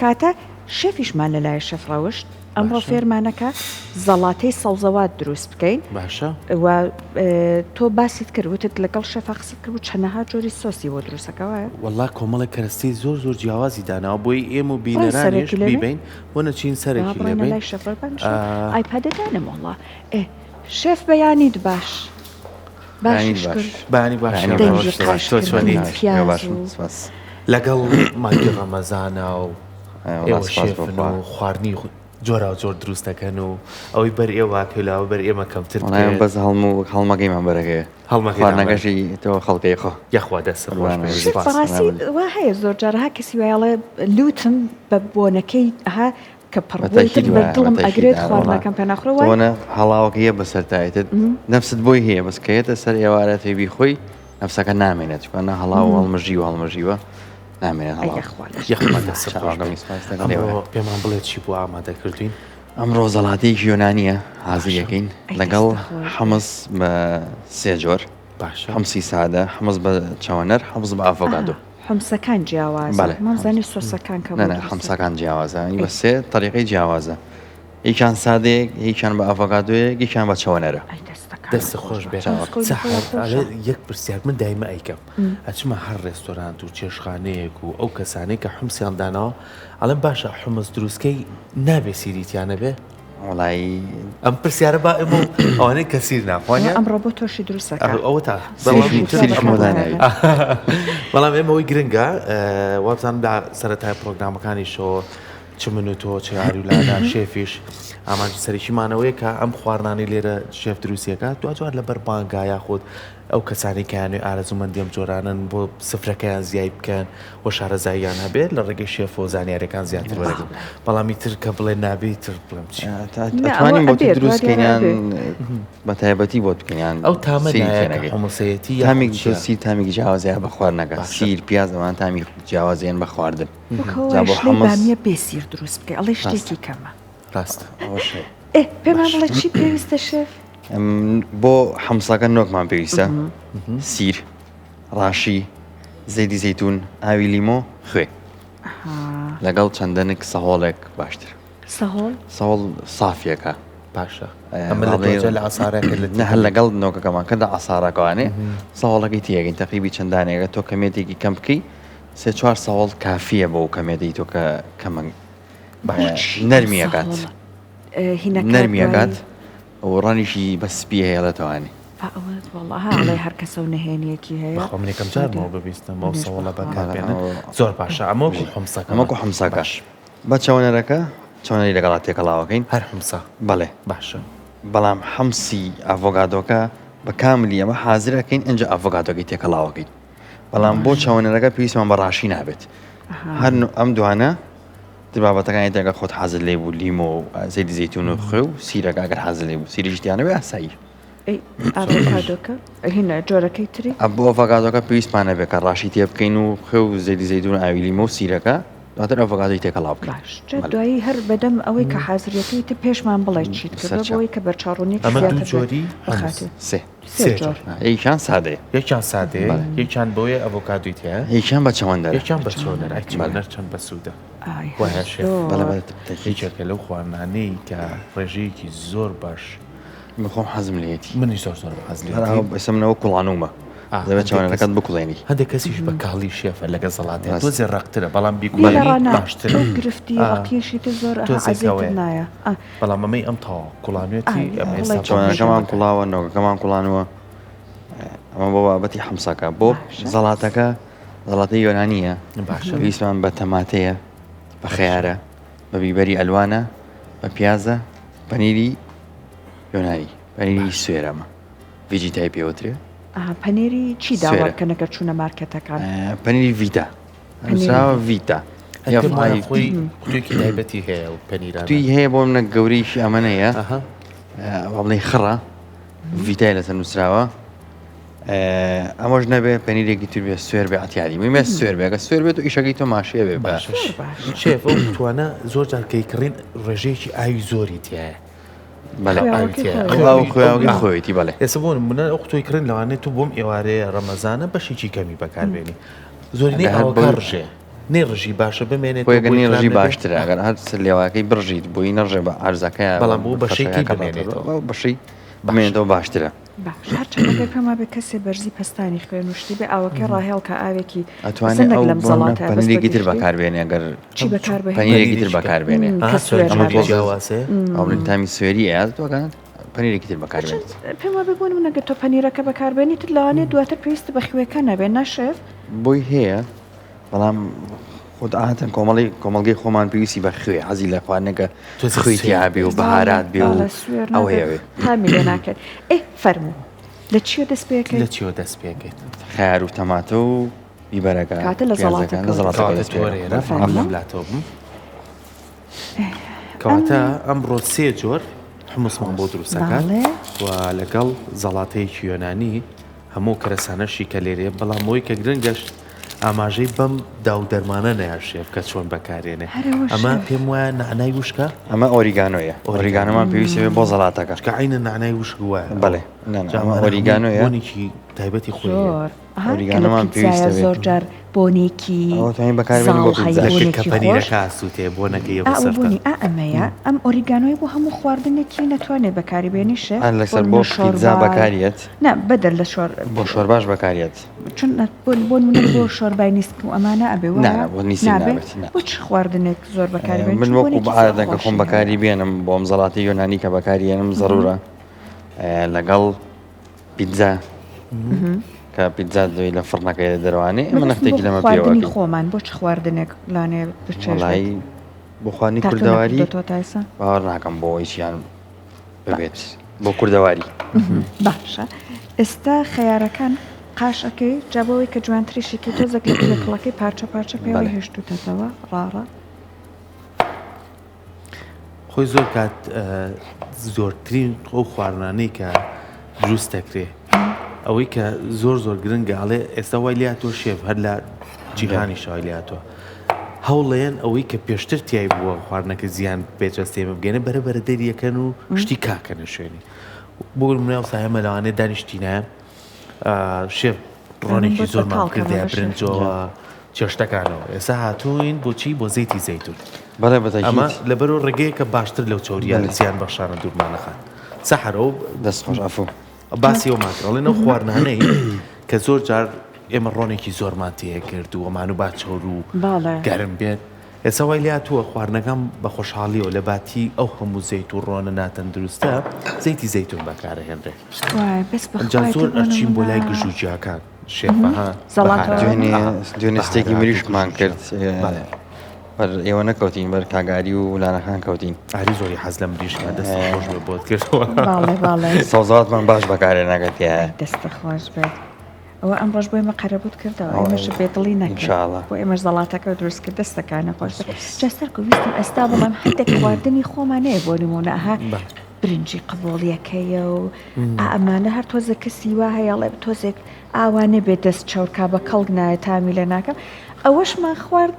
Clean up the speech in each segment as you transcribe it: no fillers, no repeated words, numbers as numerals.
کاتە شێفیشمان لەلایە شەف ڕەوشت ئەمڕۆ فێرمانەکە زەڵاتەی سەوزەوات دروست بکەین باشە تۆ باسیت کردوتت لەگەڵ شەفا قسەت کرد و چەندەها جۆری سۆسی بۆ دروستەکەوە وەڵا کۆمەڵە کەرەستی زۆر جیاوازی داناوە بۆی ئێمە و بینەرانیش بیبین وەنە چین سەرێکی لێبین لای شەفەر ئایپادەدانم وەڵا شێف بەیانیت باش بانی لەگەڵ مانگی ڕەمەزانە و ئێوە شێفن و خواردنی جۆرا و جۆر دروستەکەن و ئەوەی بەر ئێوە کەلاوە بەر ئێمە کەمتر بەس هەڵمەگەیمان بەرەکەی هەڵمەگەشی تۆ خەڵکەی خۆ یاخوا دەست بەڕاستی وا هەیە زۆر جارها کەسی وایڵێ لوتم بە بۆنەکەی ها کە پڕ بەدڵم ئەگرێت خواردنەکەم پێ ناخڕەوە هەڵاوەکە هەیە بەسەرتایتت نەفست بۆی هەیە بەسکەیەتە سەر ئێوارە تێبی خۆی نەفسەکە نامێنێت چکانە هەڵاو هەڵمەژیوە نامێنێت پێمان بڵێت چی بۆ ئامادە کردوین ئەمڕۆ زەڵاتەیەکی یۆنانیە حازیەکەین لەگەڵ حەمز بە سێ جۆر حەمسی سادە حەمز بە چاوەنەر حەمز بە ئافۆکادۆ حەمسەکان جیاوازە مەزانی سۆسەکان کە حەمسەکان جیاوازە بە سێ طریقەی جیاوازە هیچیان سادەیەک هیچیان بە ئافۆکادۆیەک هیچیان بە چاوەنەرە دەست خۆش بێت یەک پرسیار من دایمە ئەیکەم ئەچمە هەر ڕێستۆرانت و چێشخانەیەک و ئەو کەسانەی کە حومسیان داناوە ئەڵم باشە حمز دروستکەی نابێ سیریتیانە بێ وڵایی ئەم پرسیارە با ئەمە ئەوانەی کەسیر ناخوانیان ئەمڕۆ بۆ تۆشی دروستەکە ئەوە تا بەڵام ئێمەوەی گرنگە وابزان سەرەتای پرۆگرامەکانی شۆ چ من و تۆ چه یاریولادا شێفیش ئامانجی سەرێکیمانەوەیە کە ئەم خواردنانی لێرە شێف دروستیەکە دوجار لەبەر بانگا یاخود ئەو کەسانی کەیانێ ئارەزومەندیم جۆرانن بۆ سفرەکەیان زیای بکەن بۆ شارەزاییان هەبێت لە ڕێگەی شێف و زانیاریەکان زیاتر وەرەگرن بەڵامی تر کە بڵێ نابێت تر بڵم چی ئەتوانین بۆ دروستکەیان بە تایبەتی بۆ بکەیان ئەو تامە هەموسەتی تامێکی جیاوازەیە بە خواردنەکە سیر پیاز ئەوان تامی جیاوازیان بە خواردن بامیە بێسیر دروست بکە ئەڵێ شتێکی کەمە ڕاستە پێمان بڵێ چی پێویستە شێف بۆ حەمساکە نۆکمان پێویستە سیر ڕاشی زەیدی زەیتون ئاوی لیمۆ خوێ لەگەڵ چەندەنێک سەهۆڵێک باشتر سەهۆڵ سافیەکە باشە هەر لەگەڵ نۆکەکەمان کە ئاساراکەوانێ سەهۆڵەکەی تێگەین تەقریبی چەندانێکە تۆ کەمێتێکی کەم بکەی سێ چوار سەهۆڵ کافیە بۆ کەمێتی تۆ کە کەمە نەرمیەکات نەرمیەکات ئەو ڕەنیشی بەسپی هەیە دەتوانێت ئەڵێ هەر کەسە و نهێنیەکی هەیە خۆمنێکم جارمەوە ببیستمەوە سەوڵە بەکاربێنن زۆر باشە ئەمەکو حەمساکەش بە چاوەنەرەکە چاوەنەری لەگەڵات تێکەڵاوەکەین هەر حەمسا بەڵێ باشە بەڵام حەمسی ئافۆکادۆکە بە کاملی ئەمە حازرەکەین ئەنج ئافۆکادۆکەی تێکەڵاوەکەین بەڵام بۆ چاوەنەرەکە پێویستمان بە ڕاشی نابێت هەر ئەم دوانە بابەتەکانی دەگە خۆت حازر لێ بوو لیمۆ و زەیدی زەیتون و خوێ و سیرەکە ئەگەر حازر لێ بوو سیریشتیانەوە ئاسایی ئافۆکادۆکە هینە جۆرەکەی تری بۆ ئافۆکادۆکە پێویستمانە بێت کە ڕاشی تێ بکەین و خوێ و زەیدی زەیتون و ئاوی لیمۆ و سیرەکە دواتر ئافۆکادۆی تێکەڵاو بکەین دوایی هەر بەدەم ئەوەی کە حازریەکەی تر پێشمان بڵێ چیت کرد بۆی کە بەرچاڕوونی ئەمە دوو جۆری یەکیان سادەیە یەکیان سادەیە یەکیان بۆیە ئەڤۆکادۆی تێ یەکیان بە چەوەندەر یەکیان بە چۆنەر ئەیچمەنەر چەند بە سوودە هیچێکە لەو خواردنانەی کە ڕێژەیەکی زۆر باش بخۆم حەزم لێتی منیش زۆر حەزم بەسمنەوە کوڵانومە دەبێت چاوەنەکەت بکوڵێنی هەندێک کەسیش بە کاڵی شێفە لەگە زەڵاتێ تۆ زێڕاقترە بەڵام بیکوڵانی باشتر گرفتی ڕقیشی زۆر نایە بەڵام ئەمەی ئەم تاوا کوڵانوێتی چاوەنەکەمان کوڵاوە نۆگەکەمان کوڵانەوە ئەمە بۆ بابەتی حەمساکە بۆ زەڵاتەکە زەڵاتەی یۆنانیە پێویستمان بە تەماتەیە بە خەیارە بە بیبەری ئەلوانە بە پیازە پەنیری یۆنانی پەنیری سوێرەمە ڤیجیتای پێوترێ پەنێری چی داوەکەنەکە چوونە مارکێتەکان پەنیری ڤیتا ڤیتا خۆیکی تایبەتی هەیە و پەنیران توی هەیە بۆ منە گەورەیشی ئەمەنەیە بڵێ خڕە ڤیتای لەسەر نووسراوە ئەمەش نەبێ پەنیرێکی تر بێ سوێر بێ ئەتیاری میمە سوێر بێگە سوێر بێت و ئیشەکەی تۆ ماشەیە بێ باش شێف ئەو توانە زۆر جارکەی کڕین ڕێژەیەکی ئاوی زۆری تایە خۆیتی بەڵێ ئێستا بۆ منە ئەو قوتۆی کردن لەوانێت تو بۆم ئێوارەیە ڕەمەزانە بەشێکی کەمی بەکاربێنی زۆرینەی ئەوەکە ڕژێ نێڕژی باشە بمێنێت بۆ ئەگەر نێڕژی باشترە ئەگەر هەر لێواکەی بڕژیت بۆی نەڕژێ بە عەرزەکەیە بەڵام بۆ بەشێکی بمێنێتەوە بەشی بمێنێتەوە باشترە باش هەرچەندە پێما بە کەسێ بەرزی پەستانی خوێن وشتی بێ ئەوەکە ڕاهێڵ کە ئاوێکی ئەتوانێت ئەو پەنیرێکی تر بەکاربێنێ ئەگەر پەنیرێکی تر بەکاربێنێ ئەو تامی سوێری ئەیاتوەکان پەنیرێکی تر بەکاربێت پێما ببوون منەگە تۆ پەنیرەکە بەکاربێنی تر لەوانێت دواتر پێویستە بە خوێەکە نەبێت نەشێف بۆی هەیە بەڵام خۆت ئاهاتن کۆمەڵگەی خۆمان پێویستی بە خوێ حەزی لە خواردنێکە خوێتی هابێ و بەهارات بێ و ئەو هەیەوێ تامی لێ ناکرد فەرموو لە چیە دەست پێکەیت لە چیوە دەست پێکەیت خیار و تەماتە و بیبەرەکە کاتە لە زەڵاتەوە کەواتە ئەمڕۆ 3 جۆر حموسمان بۆ دروستەکان و لەگەڵ زەڵاتەیەکی یۆنانی هەموو کەرەسانەشی کە لێرێ بەڵام ئەوەی کە گرنگەش ئاماژەی بەم داو دەرمانە نەیاشێف کە چۆن بەکارێنێ ئەمە پێم وایە نعنای وشکە ئەمە ئۆریگانۆیە ئۆریگانۆمان پێویستێ بۆ زەڵاتەکە کە عینە نعنای وشک وایە بەڵێ ئۆریگانۆیە بۆنێکی تایبەتی خۆی ئۆریگانۆمان پێویستە زۆر جار بۆنێکی کە پەنیرەکە ئاسووتێ بۆنەکەی بۆنی ئەمەیە ئەم ئۆریگانۆی بۆ هەموو خواردنێکی نەتوانێت بەکاری بێنی شێف لەسەر بۆ پیتزا بەکارێت نه بەدەر لە شۆر بۆ شۆرباش بەکارێت چون بۆ منە بۆ شۆربای نیسک و ئەمانە ئەبێ نابێت بۆ چ خواردنێک زۆر بەکاری بێن من وەکو بەعادەکە خۆم بەکاری بێنم بۆم زەڵاتی یۆنانی کە بەکارێنم ضرورە لەگەڵ پیتزا کە پیتزا دوی لە فڕنەکەی دەروانێ ئەمە نەختێکی لەمە پێوەکی خۆمان بۆ چ خواردنێک لانێ بچێڵایی بۆ خواردنی کوردەواری باوەڕ ناکەم بۆ ئیشیان ببێت بۆ کوردەواری باشە ئێستا خەیارەکان قاشەکەی جابەوەی کە جوانتریشێکی تۆزەک لە کڵەکەی پارچە پێوەی هێشتوتەوە ڕاڕە خۆی زۆر کات زۆرترین ئەو خواردانەی کە دروست دەکرێ ئەوەی کە زۆر گرنگگەڵێ ئێستا وای لاتۆ شێف هەر لە جیهانی شای لاتۆ هەوڵێن ئەوەی کە پێشتر تیای بووە خواردنەکە زیان پێجەستێمە بگەنە بەرەبەرە دەریەکەن و شتی کاکەنە شوێنی بۆ مناو سایمە لەوانێت دانیشتینە شێف ڕۆنێکی زۆرمان کردە برنجەوە چێشتەکانەوە ئێستا هاتوین بۆچی بۆ زەیتی زەیتون ئەمە لەبەرەوە ڕێگەیە کە باشتر لەو چۆریە لە زیان بەخشانە دوورمانەخان سەحەرەوە دەستخۆش ئەفۆ باسی ئەو ماکڕڵێن ئەو خواردنانەی کە زۆر جار ئێمە ڕۆنێکی زۆرمان تەیە کرد و ئەمان و باچۆر و گەرم بێت ئێستا وای لاتووە خواردنەکەم بە خۆشحاڵیەوە لە باتی ئەو هەموو زەیت و ڕۆنە ناتەن دروستە زەیتی زەیتون بەکارەهێنرێ زۆر ئەچین بۆ لای گژوجیاکان شێفەها دوێنێ ستێکی مریشمان کرد ئێوە نەکەوتین بەر کاگاری و لانەکان کەوتین ئاری زۆری حەز لە مریشمە دەست خۆش بۆت کردەوە سەوزاتمان باش بەکارێ ناگەتیە دەستە خۆش بێت ئەوە ئەم ڕۆژ بۆی مەقەرەبوت کردەوە ئێمەش بێدڵی نەکرد بۆ ئێمەش زەڵاتەکە دروست کرد دەستەکانە خۆش جاستەر ویستم ئێستا بەڵام هەندێک خواردنی خۆمانەیە بۆ نمونەها برنجی قبۆڵیەکەیە و ئەمانە هەر تۆزە کەسی وا هەیەڵێ تۆزێک ئاوانە بێت دەست چاورکا بە کەڵک نایە تامی لێ ناکەم ئەوەشمان خوارد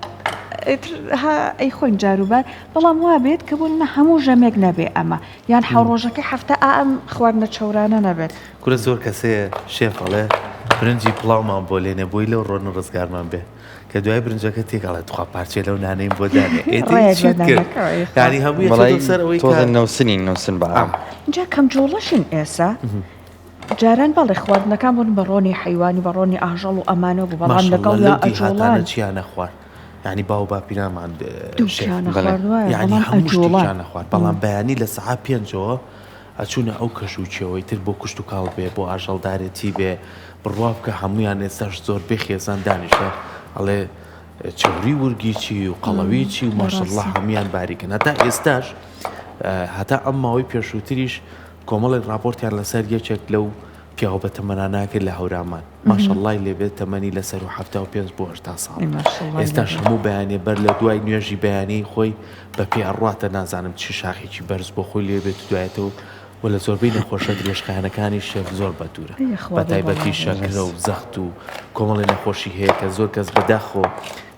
ئەی خۆین جاروبار بەڵام وا بێت کە بوون هەموو ژەمێک نەبێ ئەمە یان حەوڕۆژەکەی هەفتە ئەم خواردنە چەورانە نەبێت کورە زۆر کەسێ شێفەڵێ برنجی پڵاومان بۆ لێنە بۆی لەو ڕۆنە ڕزگارمان بێ کە دوای برنجەکە تێکڵێت خوا پارچێ لەو نانەیم بۆ دانێ ینی هەمووی سەرەوەی نەوسنین نووسن بە جا کەم جۆڵەشین ئێسا جاران بەڵێ خواردنەکان بوون بە ڕۆنی حیوانی بە ڕۆنی ئاژەڵ و ئەمانە بوو بەڵام لەگەڵ ئەجۆڵان چیانە خوارد ینی باو باپیرامان ینی هەمووشتیانە خوارد بەڵام بەیانی لە سەعات 5ەوە ئەچوونە ئەو کەژووچەوەی تر بۆ کوشت و کاڵ بێ بۆ ئاژەڵدارێتی بێ بڕوا بکە هەمویان ئێستاش زۆر بێخێزان دانیشە ئەڵێ چوری ورگی چی و قەڵەوی چی و ماشەڵڵا هەمویان باریکن هەتا ئێستاش هەتا ئەم ماوەی پێشووتریش کۆمەڵێک راپۆرتیان لەسەر یەکێک لەو پیاوە بە تەمەنانە کرد لە هەورامان ماشەڵڵای لێبێت تەمەنی لەسەر و 75 بۆ 8 ساڵ ئێستاش هەموو بەیانێ بەر لە دوای نوێژی بەیانی خۆی بە پێڕاتە نازانم چی شاخێکی بەرز بۆ خۆی لێبێت دوایێتەوە و لە زۆربەی نەخۆشە درێژخانەکانی شێف زۆر بەدورە بە تایبەتی شەکرە و زەخت و کۆمەڵی نەخۆشی هەیە کە زۆر کەس بەداخۆ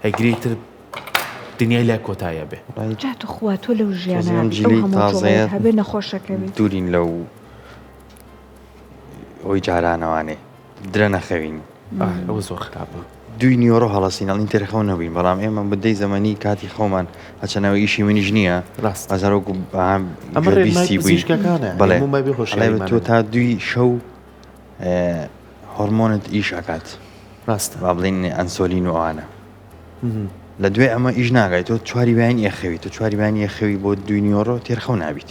ئەگریتر دنیای لای کۆتایە بێ جات و خوا تۆ لەو ژیانە تازەیە هەبێ نەخۆشەکەوی دوورین لەو ئەوی جارانەوانێ درە نەخەوین ئەوە زۆر خراپە 2 نیۆرۆ هەڵەسین ئەڵین تێرەخەون نەبووین بەڵام ئێمە بدەی زەمەنی کاتی خۆمان هەچەنەوە ئیشی منیش نییە ئەزارۆکو بیستی بووی بەڵێ تۆ تا 2 شەو هۆرمۆنت ئیش ئەکات ڕاستە با بڵین ئەنسۆلین و ئەوانە لە دوێ ئەمە ئیش ناگای تۆ چواری بیان یەخەوی تۆ چواری بیان یەخەوی بۆ 2 نیۆرۆ تێرخەو نابیت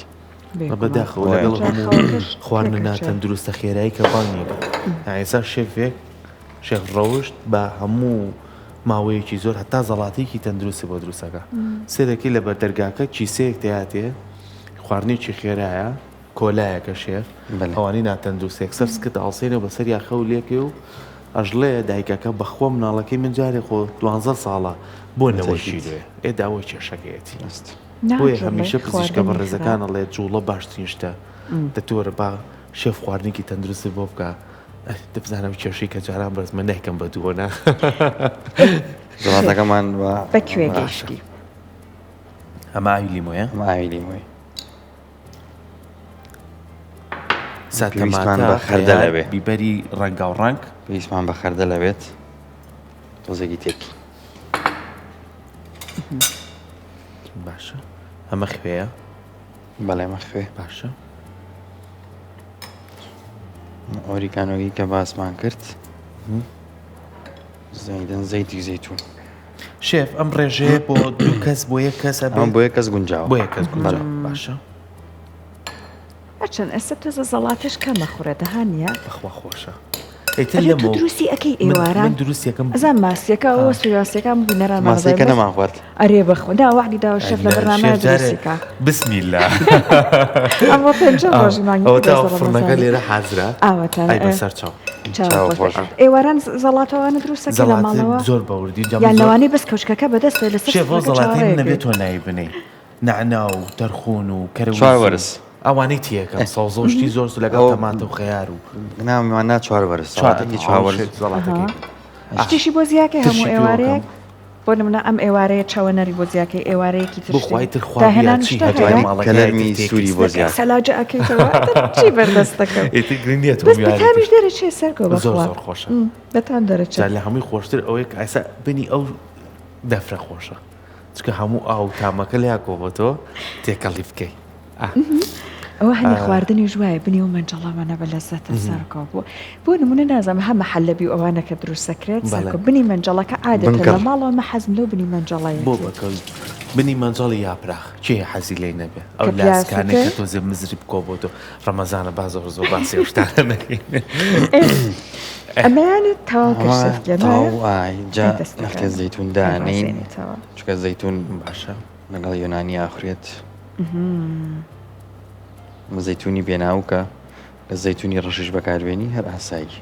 بەداخەوە لەگەڵ هەموو خواردن ناتەندروستە خێرایی کە بانیەکە ئێستا شێفێک شێخ ڕەوشت بە هەموو ماوەیەکی زۆر هەتا زەڵاتێکی تەندروستی بۆ دروستەکە سێرەکی لە بەردەرگاکە چیسەیەک تیاتێ خواردنێکی خێرایە کۆلایەکە شێف ئەوانی ناتەندروستێک سەر سکت ئاڵسێنە بەسەر یاخە و لێکێ و ئەژڵێ دایکەکە بەخۆ مناڵەکەی من جارێ خۆ 12 ساڵە بۆ نەوەشی دوێ ئێداوە کێشەکەیەتی بۆیە هەمیشە پزیشکە بە ڕێزەکانە لێ جوڵە باشترین شتە دەتۆرە با شێف خواردنێکی تەندروستی بۆ بکە دەبزانم کێشەی کە جاران بەرزمە نایکەم بە دووەنا زەڵاتەکەمان بەکوێ گەشتی ئەمە ئاوی لیمۆیە ئەمە ئاوی لیمۆی ساتەماتە بە خەردە لەبێ بیبەری ڕەنگا و ڕەنگ پێویستمان بە خەردە لەبێت تۆزێکی تێکی باشە ئەمە خوێیە بەڵێ مە خوێ باشە ئۆریکانۆگی کە باسمان کرد زەیدن زەیتی زەیتون شێف ئەم ڕێژەیە بۆ 2 کەس بۆ 1 کەس ئەم بۆ 1 کەس گونجاوە بۆ 1 کەس گونجاو باشە هەرچەند ئێستا تۆزە زەڵاتش کەمە خوڕێ دەهانیە بەخوا خۆشە دروستی ئەەکەی ئێواران دروستیەکەم ئەزان ماسیەکە ئەوە سواسیەکەم بوونەران ماسیەکە نەمان خوارد ئەرێ بەخۆدا وەحدی داوە شەف لە بەرنامە دروستیکە بسم الله ئەمە پێنج ڕۆژی مانگی ئەوە تا فڕنەکە لێرە حازرە ئاوەتان ئای بەسەر چاو ئێواران زەڵاتەوەوانە دروستەکە لە ماڵەوە زۆر بەوردی یان لەوانەی بەس کەوچکەکە بەدەستێ لەسەر شێف زەڵاتی نەبێت تۆ نایی بنێ نعنا و تەرخون و کەرەوە 4 وەرز ئەوانەی تیەکەم ساڵزۆشتی زۆر لەگەڵ تەماتە و خەیار و نامیواننا 4 وەرز سەڵاتێکی 4 وەرز زەڵاتەکەی شتێکی بۆ زیاکە هەموو ئێوارەیەک بۆ نمونە ئەم ئێوارەیە چاوەنەری بۆ زیاکەی ئێوارەیەکی بخوای ترخواڵی سووری بۆ زیاد سەلاجە ئەەکەیتەوە چی بەردەستەکە بەتامیش دەرەچێ سەرکۆ زۆر خۆشە بەتان دەرەچێت لە هەمووی خۆشتر ئەوەیە کە ئایسا بنی ئەو دەفرە خۆشە چکە هەموو ئاو تامەکە لیا کۆبەتۆ تێکەڵی بکەی ئەوە هەنی خواردنی ژوایە بنی و منجەڵامانە بە لەزەتە سەرکۆ بۆ نمونە نازەم هەمە حەلەبی ئەوانە کە دروستەکرێت سەرکۆ بنی منجەڵەکە عادەتە لە ماڵەوە مە حەزم لەو بنی منجەڵەیە بۆ بەکەوت بنی منجەڵی یاپراخ چێ حەزی لێ نەبێ ئەو لاسکانێک کە تۆزێ مزری بکۆ بۆ تۆ ڕەمەزانە با زۆر زۆر باسی شتانە نەکەین ئەمەیانت تاوکە زەیتون دانین چکە زەیتون باشە لەگەڵ یۆنانی ئاخرێت زەیتونی بێناوکە لە زەیتونی ڕەشش بەکاربێنی هەر ئاسایی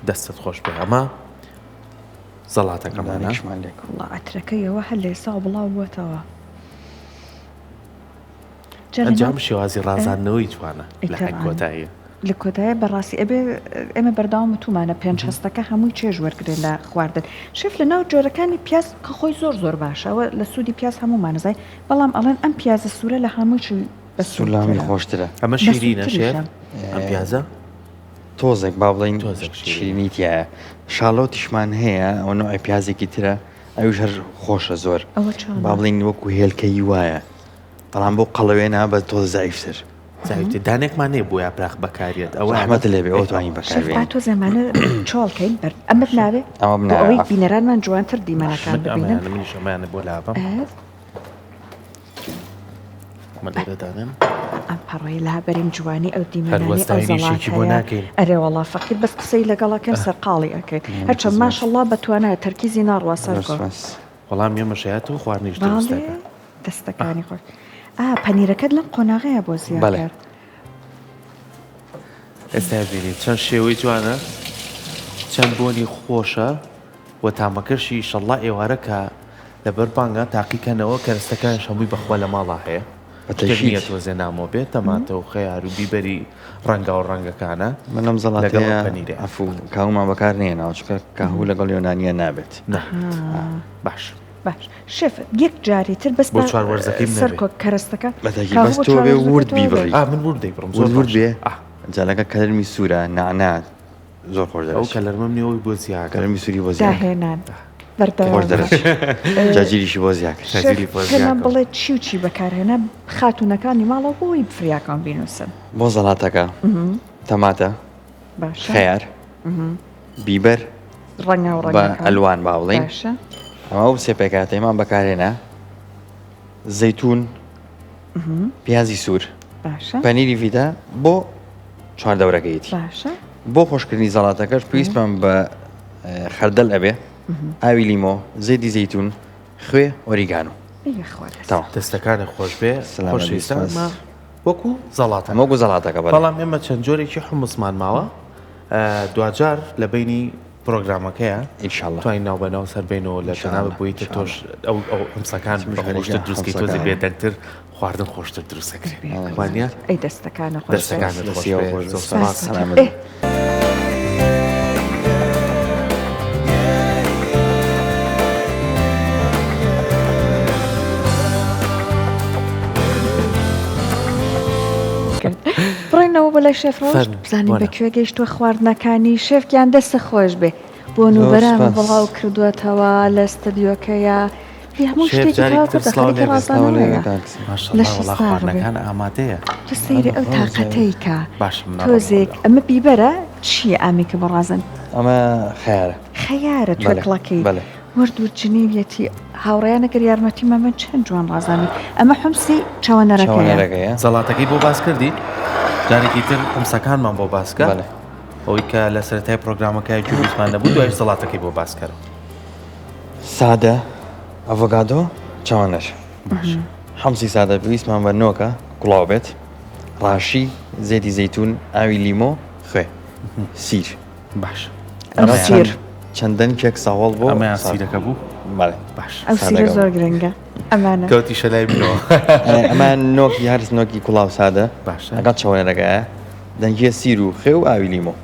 دەستت خۆش بێ ئەمە زەڵاتەکەمانشمان لێک ئەترەکەیەوە هەر لێسا بڵاو بووەتەوە ئەنجام شێوازی ڕازاندنەوەی جوانە لە کۆتاییە لە کۆتایە بەڕاستی ئەبێ ئێمە بەرداوام تومانە 5 هەستەکە هەمووی چێژ وەرگێن لە خواردن شێف لە ناو جۆرەکانی پیاز کە خۆی زۆر زۆر باشەوە لە سوودی پیاز هەمومانەزای بەڵام ئەڵێن ئەم پیازە سوورە لە هەمووی سولامی خۆشترە ئەمە شیرینە شێف ئەم پیازە تۆزێک با بڵین شیرینیتیایە شاڵۆتیشمان هەیە ئەو نوعی پیازێکی ترە ئەوش هەر خۆشە زۆر با بڵین وەکو هێلکەی وایە بەڵام بۆ قەڵەوێنە بە تۆ زایفتر دانێکمان نێ بۆ یاپراخ بەکارێت ئەوە ئەحمەتە لێبێ ئەو توانین بەکاربێن تۆ زەمانە چۆڵکەین ئەمەت ناوێ ئەوەی بینەرانمان جوانتر دیمەنەکان ببینن منیشەمایانە بۆ لابم مەلێرەدانم ئەم پەڕۆی لا بەریم جوانی ئەو دیمەنانی ئەو زەڵاتەیە ئەرێ وەڵا فەقیر بەس قسەی لەگەڵەکەم سەرقاڵی ئەەکەین هەرچەند ماشەڵڵا بەتوانایە تەرکیزی ناڕوە سەرکۆ وەڵام ئێمەشایەت و خواردنیش دەستەکە دەستەکانی خۆش پەنیرەکەت لەم قۆناغەیە بۆ زیاتر ئێستا بینیت چەند شێوەی جوانە چەند بۆنی خۆشە و تامەکەشی شەڵڵا ئێوارە کە لەبەر بانگە تاقیکەنەوە کەرستەکان هەمووی بەخوا لە ماڵا هەیە بەتەشیە تۆزێ نامۆ بێت تەماتە و خەیار و بیبەری ڕەنگا و ڕەنگەکانە منم زەڵاتەیە ئەفوو کاومان بەکار نێ ناوچکە کاهوو لەگەڵ یۆنانیە نابێت باش شێف یەک جاری تر بەس بۆ چوار وەرزەکەی سەرکۆ کەرستەکە بەس تۆ بێ ورد بیبڕی من ورد دەیبڕم ورد بێ جالەکە کەلمی سوورە نعنات زۆر خۆش ئەو دەرەچێت کە لەرمەمنیەوەی بۆ زیاکە گەرمی سووری بۆ زیاد داهێنان خۆش بەردەوام دەرەچێت جاگیریشی بۆ زیاکە جاگیری بۆ زیاکە. پێمان بڵێ چی و چی بەکارهێنا خاتونەکانی ماڵەوە بۆی فریاکان بینوسن بۆ زەڵاتەکە تەماتە باشە خەیار بیبەر ڕەنگە و بە ڕەنگەکان. ئەلوان با بڵێن باشە ئەمە و سێپێکاتەیمان بەکارهێنا زەیتون پیازی سوور باشە پەنیری ڤیدا بۆ چواردەورەکەیەتی باشە بۆ خۆشکردنی زەڵاتەکەش پێویستمان بە خەردەل ئەبێ ئاوی لیمۆ زەیتی زەیتون خوێ ئۆریگانۆ تەواو دەستەکانە خۆش بێ سلامە خۆشویستە بیست. وەکو زەڵاتە ئەمە گو زەڵاتەکە بەڵێ بەڵام ئێمە چەند جۆرێکی حمسمان ماوە دوجار لە بینی پرۆگرامەکەیە ئینشاءالله توانین ناوبەناو سەربێنەوە لە جەنابە بۆیتە تۆش ئەو حمسەکان خۆشتر دروستکەی تۆزی بێدەنگتر خواردن خۆشتر دروستەکرێت وانە ئەی دەستەکانە خۆش دەستەکانت خۆش دەستی بێ. خۆش زۆر سپاس. سپاس. سلامت. بڕێنەوە بەلای شێفڕۆژ فەرموو. بزانین وەرە. بەکوێ گەیشتووە خواردنەکانی شێفکیان دەستە خۆش بێ بۆ نوبەرام سپاس. بڵاو کردووەتەوە لە ستدیۆکەیە هەموو شێف شتێکی جارێک تەواو تر کردە سڵاو خەریکە لێ ڕازانەوەیە ماشەڵڵا لەشی وەڵا ساغ خواردنەکان ئامادەیە تۆ سەیری ئەو تااقەتەی کە باش مناڵ تۆزێک ئەمە بیبەرە چییە ئامی کە بەڕازن ئەمە خەیارە خەیارە بەڵێ، توێکڵەکەی بەڵێ. وەردوو جنێویەتی هاوڕێیانەگەر یارمەتی مەمە چەند جوان ڕازانی ئەمە حمسی چاوەنەرەکەیە چاوەنەرەکەیە زەڵاتەکەی بۆ باس کردی جارێکی تر حمسەکانمان بۆ باسکە بەڵێ. ئەوەی کە لە سەرەتای پرۆگرامەکەی جوویستمان نەبوو دوای زەڵاتەکەی بۆ باسکەرە سادە ئەڤۆکادۆ چاوەنەر حەمسی سادە پێویستمان بە نۆکە گوڵاو بێت ڕاشی زەیتی زەیتون ئاوی لیمۆ خوێ سیر باش ئەم سیر چەندەن کێک ساوەڵ بۆ ئەمەیان سیرەکە بوو بەڵێ باش ئەو سیرە زۆر گرنگە ئەمانە کەوتی شەلای بنەوە ئەمە نۆکی هەرس نۆکی کوڵاو سادە باشە. لەگەڵ چاوەنەرەکەیە دەنگیە سیر و خێ و ئاوی لیمۆ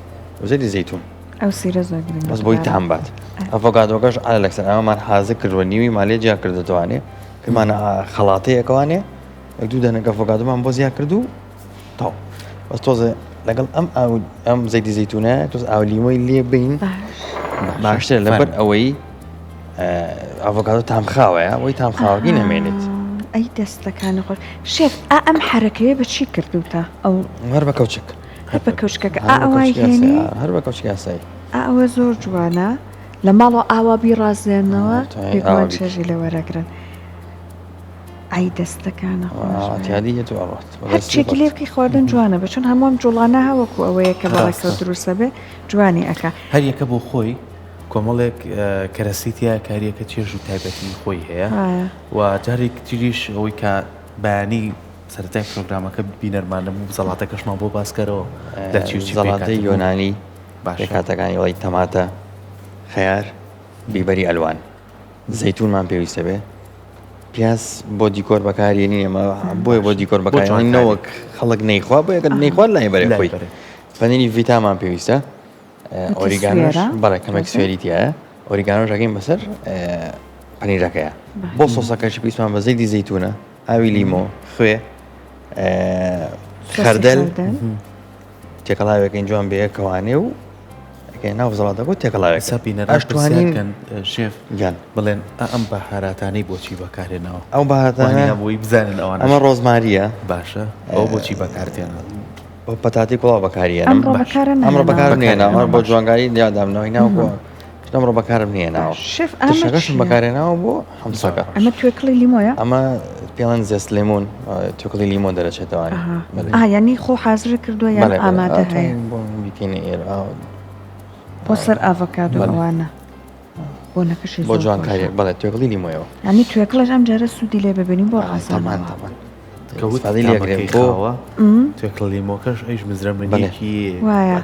و زەیتی زەیتون ئەو سیرە زۆر گرنگە بەس بۆی تام بات ئەڤۆکادۆکەش ئالە لەکسەر ئەمەمان حازە کردوە نیوی مالێ جیا کردەوانێ کەمانە خەڵاتەیەکەوانێ یەک دوو دەنەکە ئەڤۆکادۆمان بۆ زیاد کردو تاو بەس تۆزە لەگەڵ ئەم زەیتی زەیتونە تۆز ئاو لیمۆی لێ بین باشتر لەبەر ئەوەی ئەڤۆکادۆ تامخاوەیە ئەوەی تامخاوەکی نەمێنێت ئەی دەستەکانە خۆش شێف ئەم حرەکەیە بە چی کردوتە ئەو هەر بە کەوچک هەر بە کەوشکەکە ئەوای هێنی هەر بە کەوچکی یاسایی ئەوە زۆر جوانە لە ماڵەوە ئاوا بیڕازێنەوە پێکوان ئاوا چێژی لە وەرەگرن ئەی دەستەکانە خۆش تیادی تو ئەڕات هەرچێکی لێ بکەی خواردن جوانە بە چۆن هەمووام جوڵانە هەوەکو ئەوەیە کە بەڵێکەوە دروستە بێ جوانی ئەکا هەر یەکە بۆ خۆی کۆمەڵێک کەرەسیتیا کاریەکە چێژ و تایبەتی خۆی هەیە و جارێک تریش ئەوەی کە بەیانی سەرەتای پرۆگرامەکە بینەرمانە بوو زەڵاتەکەشمان بۆ باسکەرەوە زەڵاتەی یۆنانی کاتەکانی وڵی تەماتە خەیار بیبەری ئەلوان زەیتونمان پێویستە بێ پیاس بۆ دیکۆر بەکارێنی ئێمە بۆیە بۆ دیکۆر بەکارێنەوەک خەڵک نەیخوا بۆ یەکە نەیخوارد لای بەرێ خۆی پەنیری ڤیتامان پێویستە ئۆریگانۆش بەڵێ کەمێک سوێریتیایە ئۆریگانۆ ژەکەین بەسەر پەنیرەکەیە بۆ سۆسەکەشی پێویستمان بە زەیتی زەیتونە ئاوی لیمۆ خوێ خەردەل تێکەڵاوێکین جوان بێ کەوانێ و ناو زەڵاتەکە تێکەڵاوێک ئەشتوانین شێف گیان بڵێن ئەم بەهاراتانەی بۆچی بەکارێنەوە ئەو بەهاتانە بۆی بزانن ئەوان ئەمە ڕۆزماریە باشە ئەو بۆچی بەکارتێنەوە بۆ پەتاتی کوڵاو بەکارێنە ئەمڕۆ بەکارم نێنە ئەمە بۆ جوانگاری دیادامنەوەی ناوکۆ ئەمڕۆ بەکارم نێناوە شێف تشەکەشم بەکارێناوە بۆ هەمسەکە ئەمە توێکڵی لیمۆیە ئەمە پێڵەن زێست لێمون توێکڵی لیمۆن دەرەچێتەوەی یعنی خۆ حازر کردووە یان ئامادە هەیە بۆ بیکەینە ئێرە بۆ سەر ئاڤۆکادۆ ئەوانە بۆ نەکەشی بۆ جوانکاری بەڵێ توێکڵی لیمۆیەوە ینی توێکڵش ئەم جارە سوودی لێ ببینیم بۆ تەمان ڕازانەوە تەمان کەوتفادی لێگرێت بۆەوە توێکڵی لیمۆکەش ئەیش مزرەمەنیەکی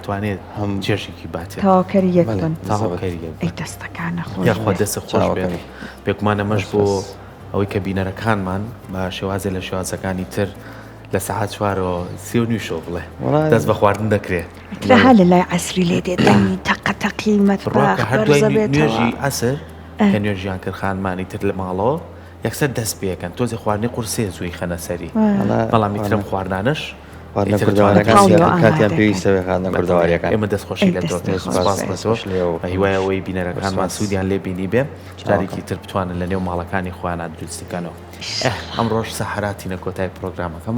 توانێت هەم چێشێکی باتێت تاواکەری یەک بن تاواکەری ئەی دەستەکانە خۆش یاخوا دەستە خۆش بێت پێکمانەمەش بۆ ئەوەی کە بینەرەکانمان بە شێوازە لە شێوازەکانی تر لە سەعات 4:30 بڵێ دەست بە خواردن دەکرێت لەها لە لای عەسری لێ دێدەنی تەقەتەقی مەتباخ نوێژی ئەسر کە نوێژیان کرد خانمانی تر لە ماڵەوە یەکسەر دەست پێەکەن تۆزی خواردنی قورسێ زووی خەنە سەری بەڵامی ترم خواردانش خواردنە کوردەواریەکان کاتیان پێویستە بێ خواردنە کوردەواریەکان. ئێمە دەستخۆشی لە تۆ سپاس بە تۆ هیوایەوەی بینەرەکانمان سوودیان لێ بینی بێ جارێکی تر بتوانن لە نێو ماڵەکانی خۆیان دروست بکەنەوە. ئەمڕۆژ سەحراتی نەکۆتای پرۆگرامەکەمان